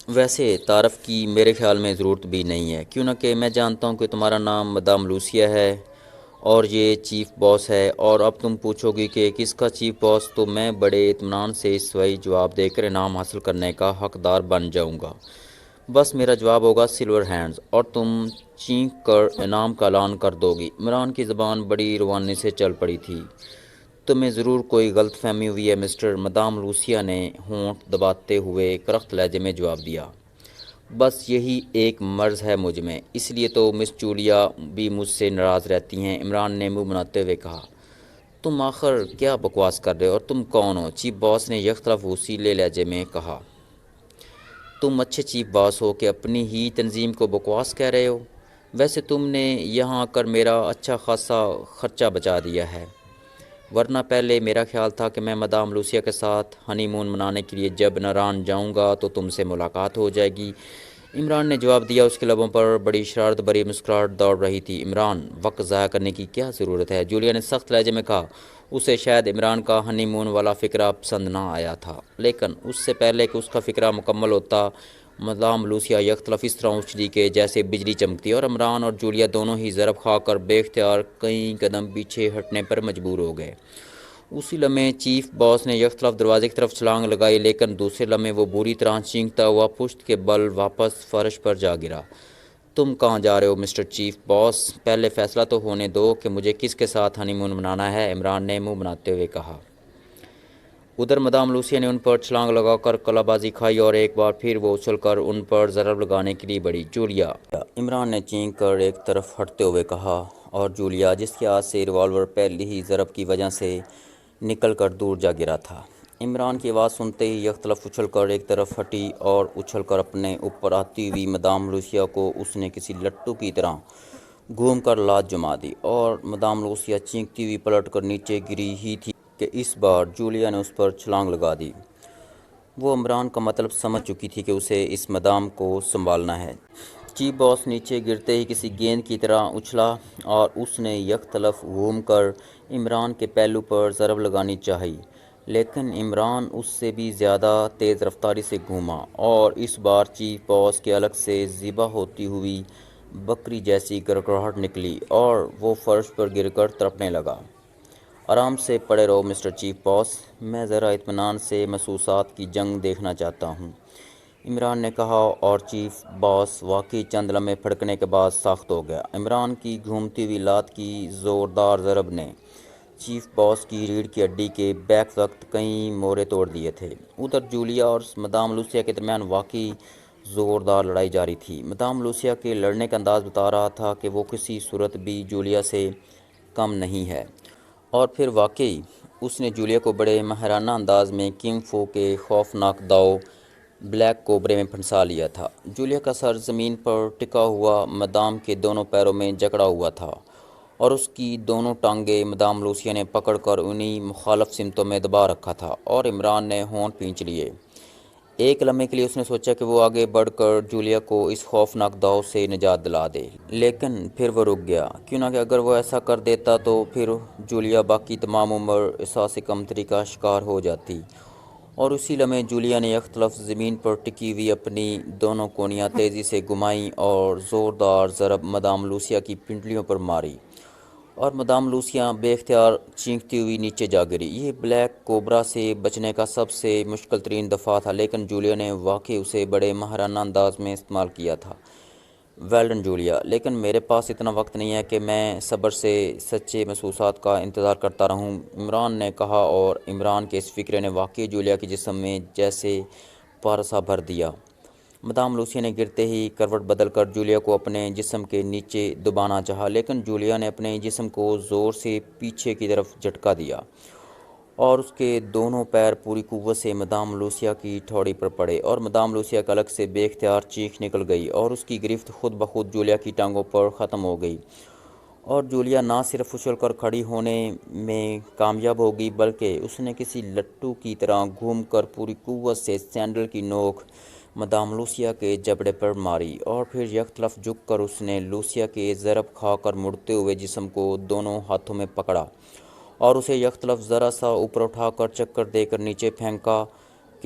ویسے تعارف کی میرے خیال میں ضرورت بھی نہیں ہے، کیوں نہ کہ میں جانتا ہوں کہ تمہارا نام مدام لوسیا ہے اور یہ چیف باس ہے، اور اب تم پوچھو گی کہ کس کا چیف باس، تو میں بڑے اطمینان سے اس وہی جواب دے کر انعام حاصل کرنے کا حقدار بن جاؤں گا۔ بس میرا جواب ہوگا سلور ہینڈز، اور تم چینک کر انعام کا اعلان کر دو گی۔ عمران کی زبان بڑی روانی سے چل پڑی تھی۔ تمہیں ضرور کوئی غلط فہمی ہوئی ہے مسٹر، مدام لوسیا نے ہونٹ دباتے ہوئے کرخت لہجے میں جواب دیا۔ بس یہی ایک مرض ہے مجھ میں، اس لیے تو مس جولیا بھی مجھ سے ناراض رہتی ہیں، عمران نے منہ بناتے ہوئے کہا۔ تم آخر کیا بکواس کر رہے ہو، اور تم کون ہو؟ چیف باس نے یکطرف وسیلے لہجے میں کہا۔ تم اچھے چیف باس ہو کہ اپنی ہی تنظیم کو بکواس کہہ رہے ہو؟ ویسے تم نے یہاں آ کر میرا اچھا خاصا خرچہ بچا دیا ہے، ورنہ پہلے میرا خیال تھا کہ میں مدام لوسیا کے ساتھ ہنی مون منانے کے لیے جب ناران جاؤں گا تو تم سے ملاقات ہو جائے گی۔ عمران نے جواب دیا، اس کے لبوں پر بڑی شرارت بھری مسکراہٹ دوڑ رہی تھی۔ عمران، وقت ضائع کرنے کی کیا ضرورت ہے؟ جولیا نے سخت لہجے میں کہا۔ اسے شاید عمران کا ہنی مون والا فکرہ پسند نہ آیا تھا، لیکن اس سے پہلے کہ اس کا فکرہ مکمل ہوتا، مدام لوسیا یکطرف اس طرح اچھلی کہ جیسے بجلی چمکتی، اور عمران اور جولیا دونوں ہی ضرب کھا کر بے اختیار کئی قدم پیچھے ہٹنے پر مجبور ہو گئے۔ اسی لمحے چیف باس نے یکطرف دروازے کی طرف چھلانگ لگائی، لیکن دوسرے لمحے وہ بری طرح چینکتا ہوا پشت کے بل واپس فرش پر جا گرا۔ تم کہاں جا رہے ہو مسٹر چیف باس؟ پہلے فیصلہ تو ہونے دو کہ مجھے کس کے ساتھ ہنی مون منانا ہے، عمران نے منہ بناتے ہوئے کہا۔ ادھر مدام لوسیا نے ان پر چھلانگ لگا کر کلا بازی کھائی، اور ایک بار پھر وہ اچھل کر ان پر ضرب لگانے کے لیے بڑھی۔ جولیا، عمران نے چینک کر ایک طرف ہٹتے ہوئے کہا، اور جولیا، جس کے ہاتھ سے ریوالور پہلی ہی ضرب کی وجہ سے نکل کر دور جا گرا تھا۔ عمران کی آواز سنتے ہی یکطرف اچھل کر ایک طرف ہٹی، اور اچھل کر اپنے اوپر آتی ہوئی مدام لوسیا کو اس نے کسی لٹو کی طرح گھوم کر لات جما دی، اور مدام لوسیا چینکتی ہوئی پلٹ کر نیچے گری ہی تھی کہ اس بار جولیا نے اس پر چھلانگ لگا دی۔ وہ عمران کا مطلب سمجھ چکی تھی کہ اسے اس مدام کو سنبھالنا ہے۔ چیف باس نیچے گرتے ہی کسی گیند کی طرح اچھلا، اور اس نے یکطرف گھوم کر عمران کے پہلو پر ضرب لگانی چاہی، لیکن عمران اس سے بھی زیادہ تیز رفتاری سے گھوما، اور اس بار چیف باس کے حلق سے ذبح ہوتی ہوئی بکری جیسی گڑگڑاہٹ نکلی، اور وہ فرش پر گر کر تڑپنے لگا۔ آرام سے پڑے رہو مسٹر چیف باس، میں ذرا اطمینان سے محسوسات کی جنگ دیکھنا چاہتا ہوں، عمران نے کہا، اور چیف باس واقعی چند لمحے پھڑکنے کے بعد ساخت ہو گیا۔ عمران کی گھومتی ہوئی لات کی زوردار ضرب نے چیف باس کی ریڑھ کی ہڈی کے بیک وقت کئی موڑے توڑ دیے تھے۔ ادھر جولیا اور مدام لوسیا کے درمیان واقعی زوردار لڑائی جاری تھی۔ مدام لوسیا کے لڑنے کا انداز بتا رہا تھا کہ وہ کسی صورت بھی جولیا سے کم نہیں ہے، اور پھر واقعی اس نے جولیا کو بڑے ماہرانہ انداز میں کنگ فو کے خوفناک داؤ بلیک کوبرے میں پھنسا لیا تھا۔ جولیا کا سر زمین پر ٹکا ہوا مدام کے دونوں پیروں میں جکڑا ہوا تھا، اور اس کی دونوں ٹانگیں مدام لوسیا نے پکڑ کر انہی مخالف سمتوں میں دبا رکھا تھا، اور عمران نے ہونٹ کھینچ لیے۔ ایک لمحے کے لیے اس نے سوچا کہ وہ آگے بڑھ کر جولیا کو اس خوفناک داؤ سے نجات دلا دے، لیکن پھر وہ رک گیا، کیوں نہ کہ اگر وہ ایسا کر دیتا تو پھر جولیا باقی تمام عمر احساس کمتری کا شکار ہو جاتی، اور اسی لمحے جولیا نے یکطرف زمین پر ٹکی ہوئی اپنی دونوں کونیاں تیزی سے گھمائیں، اور زوردار ضرب مدام لوسیا کی پنڈلیوں پر ماری، اور مدام لوسیا بے اختیار چینکتی ہوئی نیچے جا گری۔ یہ بلیک کوبرا سے بچنے کا سب سے مشکل ترین دفعہ تھا، لیکن جولیا نے واقعی اسے بڑے ماہرانہ انداز میں استعمال کیا تھا۔ ویل ڈن جولیا، لیکن میرے پاس اتنا وقت نہیں ہے کہ میں صبر سے سچے محسوسات کا انتظار کرتا رہوں، عمران نے کہا، اور عمران کے اس فکرے نے واقعی جولیا کے جسم میں جیسے پارسا بھر دیا۔ مدام لوسیا نے گرتے ہی کروٹ بدل کر جولیا کو اپنے جسم کے نیچے دبانا چاہا، لیکن جولیا نے اپنے جسم کو زور سے پیچھے کی طرف جھٹکا دیا، اور اس کے دونوں پیر پوری قوت سے مدام لوسیا کی ٹھوڑی پر پڑے، اور مدام لوسیا کے حلق سے بے اختیار چیخ نکل گئی، اور اس کی گرفت خود بخود جولیا کی ٹانگوں پر ختم ہو گئی، اور جولیا نہ صرف اچھل کر کھڑی ہونے میں کامیاب ہو گئی، بلکہ اس نے کسی لٹو کی طرح گھوم کر پوری قوت سے سینڈل کی نوک مدام لوسیا کے جبڑے پر ماری، اور پھر یکطرف جھک کر اس نے لوسیا کے ضرب کھا کر مڑتے ہوئے جسم کو دونوں ہاتھوں میں پکڑا، اور اسے یکطرف ذرا سا اوپر اٹھا کر چکر دے کر نیچے پھینکا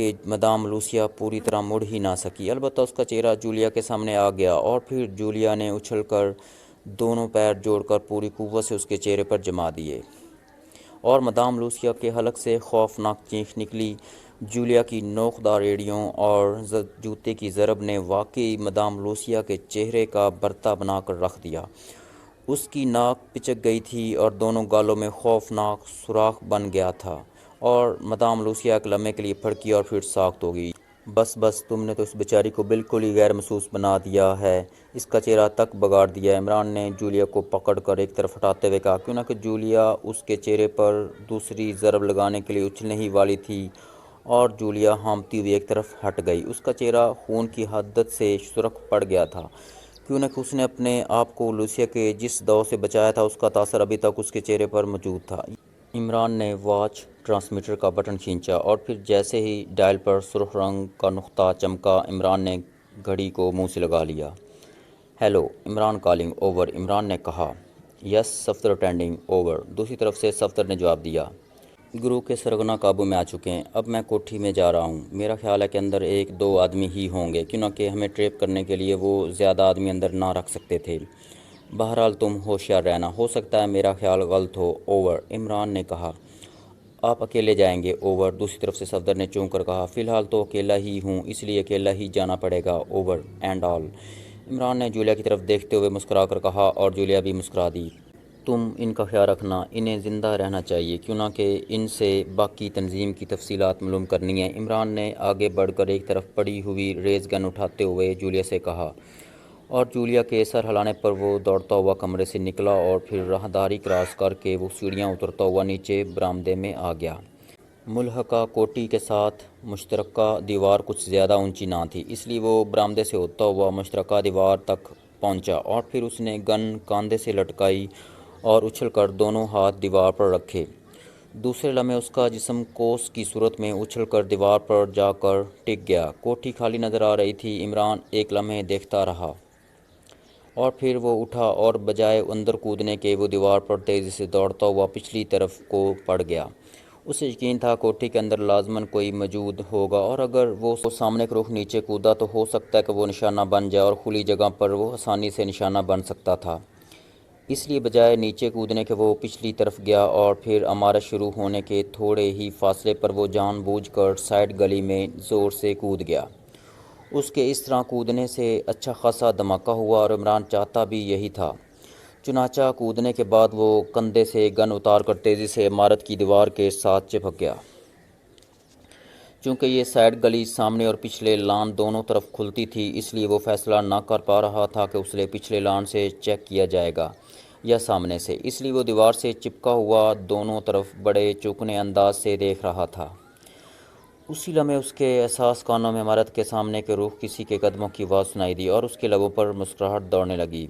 کہ مدام لوسیا پوری طرح مڑ ہی نہ سکی، البتہ اس کا چہرہ جولیا کے سامنے آ گیا اور پھر جولیا نے اچھل کر دونوں پیر جوڑ کر پوری قوت سے اس کے چہرے پر جما دیے اور مدام لوسیا کے حلق سے خوفناک چیخ نکلی۔ جولیا کی نوکدار ایڑیوں اور جوتے کی ضرب نے واقعی مدام لوسیا کے چہرے کا برتا بنا کر رکھ دیا۔ اس کی ناک پچک گئی تھی اور دونوں گالوں میں خوفناک سوراخ بن گیا تھا اور مدام لوسیا ایک لمحے کے لیے پھڑکی اور پھر ساخت ہو گئی۔ بس تم نے تو اس بیچاری کو بالکل ہی غیر محسوس بنا دیا ہے، اس کا چہرہ تک بگاڑ دیا ہے، عمران نے جولیا کو پکڑ کر ایک طرف ہٹاتے ہوئے کہا، کیوں نہ کہ جولیا اس کے چہرے پر دوسری ضرب لگانے کے لیے اچھلنے ہی والی تھی اور جولیا ہانپتی ہوئی ایک طرف ہٹ گئی۔ اس کا چہرہ خون کی حدت سے سرخ پڑ گیا تھا، کیوں نہ کہ اس نے اپنے آپ کو لوسیا کے جس داؤ سے بچایا تھا اس کا تاثر ابھی تک اس کے چہرے پر موجود تھا۔ عمران نے واچ ٹرانسمیٹر کا بٹن کھینچا اور پھر جیسے ہی ڈائل پر سرخ رنگ کا نقطہ چمکا، عمران نے گھڑی کو منہ سے لگا لیا۔ Hello Imran calling, over, Imran نے کہا۔ یس صفدر اٹینڈنگ، اوور، دوسری طرف سے صفدر نے جواب دیا۔ گروہ کے سرغنہ قابو میں آ چکے ہیں، اب میں کوٹھی میں جا رہا ہوں، میرا خیال ہے کہ اندر 1-2 آدمی ہی ہوں گے، کیوں نہ کہ ہمیں ٹریپ کرنے کے لیے وہ زیادہ آدمی اندر نہ رکھ سکتے تھے۔ بہرحال تم ہوشیار رہنا، ہو سکتا ہے میرا خیال غلط ہو، اوور، عمران نے کہا۔ آپ اکیلے جائیں گے، اوور، دوسری طرف سے صفدر نے چونک کر کہا۔ فی الحال تو اکیلا ہی ہوں، اس لیے اکیلا ہی جانا پڑے گا، اوور اینڈ آل، عمران نے جولیا کی طرف دیکھتے ہوئے مسکرا کر کہا اور جولیا بھی مسکرا دی۔ تم ان کا خیال رکھنا، انہیں زندہ رہنا چاہیے، کیوں نہ کہ ان سے باقی تنظیم کی تفصیلات معلوم کرنی ہیں، عمران نے آگے بڑھ کر ایک طرف پڑی ہوئی ریز گن اٹھاتے ہوئے جولیا سے کہا اور جولیا کے سر ہلانے پر وہ دوڑتا ہوا کمرے سے نکلا اور پھر راہداری کراس کر کے وہ سیڑھیاں اترتا ہوا نیچے برآمدے میں آ گیا۔ ملحقہ کوٹھی کے ساتھ مشترکہ دیوار کچھ زیادہ اونچی نہ تھی، اس لیے وہ برآمدے سے ہوتا ہوا مشترکہ دیوار تک پہنچا اور پھر اس نے گن کاندھے سے لٹکائی اور اچھل کر دونوں ہاتھ دیوار پر رکھے۔ دوسرے لمحے اس کا جسم قوس کی صورت میں اچھل کر دیوار پر جا کر ٹک گیا۔ کوٹھی خالی نظر آ رہی تھی۔ عمران ایک لمحے دیکھتا رہا اور پھر وہ اٹھا اور بجائے اندر کودنے کے وہ دیوار پر تیزی سے دوڑتا ہوا پچھلی طرف کو پڑ گیا۔ اسے یقین تھا کوٹھی کے اندر لازماً کوئی موجود ہوگا اور اگر وہ سامنے کے رخ نیچے کودا تو ہو سکتا ہے کہ وہ نشانہ بن جائے اور کھلی جگہ پر وہ آسانی سے نشانہ بن سکتا تھا۔ اس لیے بجائے نیچے کودنے کے وہ پچھلی طرف گیا اور پھر عمارت شروع ہونے کے تھوڑے ہی فاصلے پر وہ جان بوجھ کر سائیڈ گلی میں زور سے کود گیا۔ اس کے اس طرح کودنے سے اچھا خاصا دھماکہ ہوا اور عمران چاہتا بھی یہی تھا۔ چنانچہ کودنے کے بعد وہ کندھے سے گن اتار کر تیزی سے عمارت کی دیوار کے ساتھ چپک گیا۔ چونکہ یہ سائیڈ گلی سامنے اور پچھلے لان دونوں طرف کھلتی تھی، اس لیے وہ فیصلہ نہ کر پا رہا تھا کہ اسے پچھلے لان سے چیک کیا جائے گا یا سامنے سے، اس لیے وہ دیوار سے چپکا ہوا دونوں طرف بڑے چوکنے انداز سے دیکھ رہا تھا۔ اسی لمحے اس کے احساس کانوں میں عمارت کے سامنے کے رخ کسی کے قدموں کی آواز سنائی دی اور اس کے لبوں پر مسکراہٹ دوڑنے لگی۔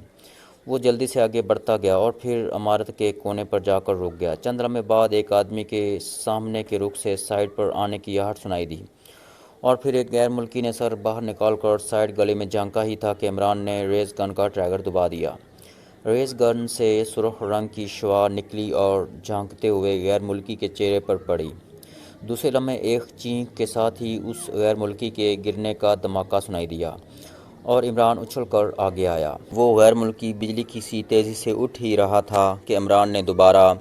وہ جلدی سے آگے بڑھتا گیا اور پھر عمارت کے کونے پر جا کر رک گیا۔ چند لمحے بعد ایک آدمی کے سامنے کے رخ سے سائیڈ پر آنے کی آہٹ سنائی دی اور پھر ایک غیر ملکی نے سر باہر نکال کر سائیڈ گلی میں جھانکا ہی تھا کہ عمران نے ریز گن کا ٹریگر دبا دیا۔ ریز گن سے سرخ رنگ کی شعاع نکلی اور جھانکتے ہوئے غیر ملکی کے چہرے پر پڑی۔ دوسرے لمحے ایک چینخ کے ساتھ ہی اس غیر ملکی کے گرنے کا دھماکہ سنائی دیا اور عمران اچھل کر آگے آیا۔ وہ غیر ملکی بجلی کی سی تیزی سے اٹھ ہی رہا تھا کہ عمران نے دوبارہ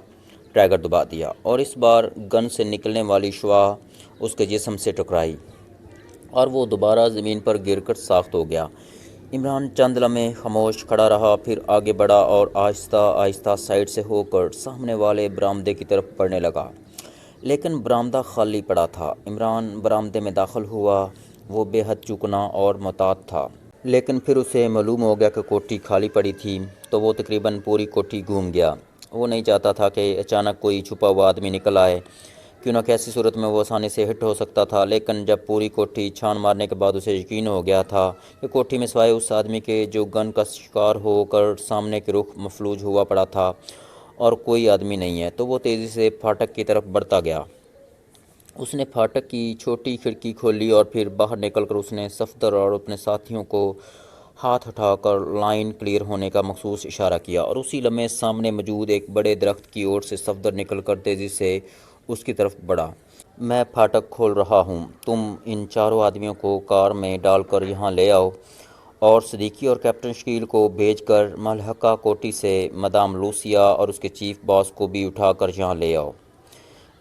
ٹریگر دبا دیا اور اس بار گن سے نکلنے والی شعاع اس کے جسم سے ٹکرائی اور وہ دوبارہ زمین پر گر کر ساخت ہو گیا۔ عمران چند لمحے خاموش کھڑا رہا، پھر آگے بڑھا اور آہستہ آہستہ سائیڈ سے ہو کر سامنے والے برآمدے کی طرف بڑھنے لگا، لیکن برآمدہ خالی پڑا تھا۔ عمران برآمدے میں داخل ہوا۔ وہ بے حد چوکنا اور محتاط تھا، لیکن پھر اسے معلوم ہو گیا کہ کوٹھی خالی پڑی تھی تو وہ تقریباً پوری کوٹھی گھوم گیا۔ وہ نہیں چاہتا تھا کہ اچانک کوئی چھپا ہوا آدمی نکل آئے، کیوں نہ کہ ایسی صورت میں وہ آسانی سے ہٹ ہو سکتا تھا، لیکن جب پوری کوٹھی چھان مارنے کے بعد اسے یقین ہو گیا تھا کہ کوٹھی میں سوائے اس آدمی کے جو گن کا شکار ہو کر سامنے کے رخ مفلوج ہوا پڑا تھا اور کوئی آدمی نہیں ہے، تو وہ تیزی سے پھاٹک کی طرف بڑھتا گیا۔ اس نے پھاٹک کی چھوٹی کھڑکی کھولی اور پھر باہر نکل کر اس نے صفدر اور اپنے ساتھیوں کو ہاتھ اٹھا کر لائن کلیئر ہونے کا مخصوص اشارہ کیا اور اسی لمحے سامنے موجود ایک بڑے درخت کی اوٹ سے صفدر نکل کر تیزی سے اس کی طرف بڑھا۔ میں پھاٹک کھول رہا ہوں، تم ان چاروں آدمیوں کو کار میں ڈال کر یہاں لے آؤ، اور صدیقی اور کیپٹن شکیل کو بھیج کر ملحقہ کوٹھی سے مدام لوسیا اور اس کے چیف باس کو بھی اٹھا کر یہاں لے آؤ۔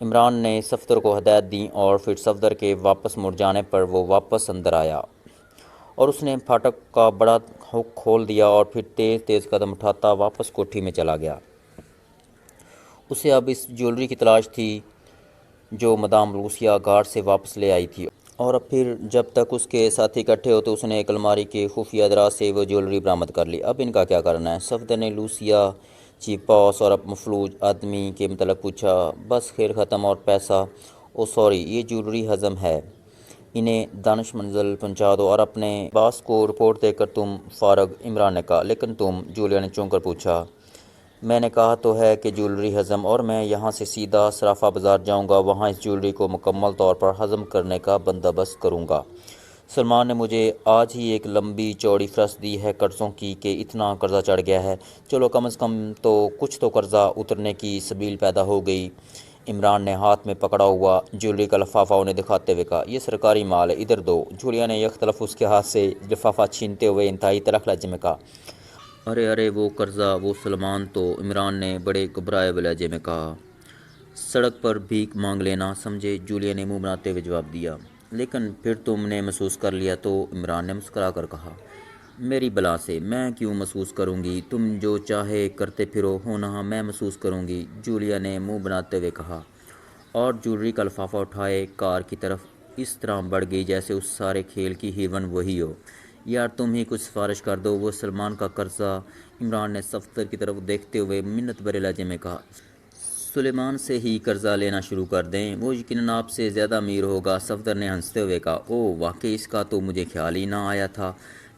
عمران نے صفدر کو ہدایت دیں اور پھر صفدر کے واپس مڑ جانے پر وہ واپس اندر آیا اور اس نے پھاٹک کا بڑا ہک کھول دیا اور پھر تیز تیز قدم اٹھاتا واپس کوٹھی میں چلا گیا۔ اسے اب اس جیولری کی تلاش تھی جو مدام لوسیا گارڈ سے واپس لے آئی تھی، اور اب پھر جب تک اس کے ساتھی اکٹھے ہوتے اس نے ایک الماری کے خفیہ دراز سے وہ جیولری برآمد کر لی۔ اب ان کا کیا کرنا ہے؟ صفدر نے لوسیا، چیف باس اور اب مفلوج آدمی کے متعلق پوچھا۔ بس کھیل ختم اور پیسہ؟ او سوری، یہ جیولری ہضم ہے، انہیں دانش منزل پہنچا دو اور اپنے باس کو رپورٹ دے کر تم فارغ۔ عمران نے کہا، لیکن تم؟ جولیا نے چونک کر پوچھا۔ میں نے کہا تو ہے کہ جیولری ہضم، اور میں یہاں سے سیدھا صرافہ بازار جاؤں گا، وہاں اس جیولری کو مکمل طور پر ہضم کرنے کا بندوبست کروں گا۔ سلمان نے مجھے آج ہی ایک لمبی چوڑی فہرست دی ہے قرضوں کی کہ اتنا قرضہ چڑھ گیا ہے، چلو کم از کم تو کچھ تو قرضہ اترنے کی سبیل پیدا ہو گئی۔ عمران نے ہاتھ میں پکڑا ہوا جیولری کا لفافہ انہیں دکھاتے ہوئے کہا، یہ سرکاری مال ہے، ادھر دو۔ جولیا نے یک تلفظ کے ہاتھ سے لفافہ چھینتے ہوئے انتہائی تلخ لہجے میں کہا، ارے ارے وہ قرضہ، وہ سلمان تو۔ عمران نے بڑے گھبرائے ہوئے لہجے میں کہا، سڑک پر بھیک مانگ لینا سمجھے؟ جولیا نے منہ بناتے ہوئے جواب دیا۔ لیکن پھر تم نے محسوس کر لیا تو؟ عمران نے مسکرا کر کہا، میری بلا سے، میں کیوں محسوس کروں گی؟ تم جو چاہے کرتے پھرو، ہونا میں محسوس کروں گی، جولیا نے منہ بناتے ہوئے کہا، اور جیولری کا لفافہ اٹھائے کار کی طرف اس طرح بڑھ گئی جیسے اس سارے کھیل کی ہیرون وہی ہو۔ یار تم ہی کچھ سفارش کر دو، وہ سلمان کا قرضہ۔ عمران نے صفدر کی طرف دیکھتے ہوئے منت بھرے لہجے میں کہا، سلیمان سے ہی قرضہ لینا شروع کر دیں، وہ یقیناً آپ سے زیادہ امیر ہوگا۔ صفدر نے ہنستے ہوئے کہا، اوہ واقعی اس کا تو مجھے خیال ہی نہ آیا تھا،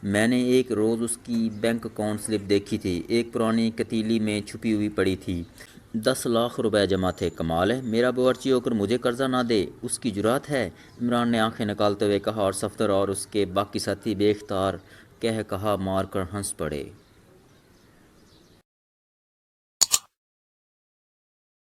میں نے ایک روز اس کی بینک اکاؤنٹ سلپ دیکھی تھی، ایک پرانی کتیلی میں چھپی ہوئی پڑی تھی، 10 لاکھ روپے جمع تھے۔ کمال ہے، میرا باورچی ہو کر مجھے قرضہ نہ دے، اس کی جرات ہے؟ عمران نے آنکھیں نکالتے ہوئے کہا، اور صفدر اور اس کے باقی ساتھی بے اختیار کہہ کہا مار کر ہنس پڑے۔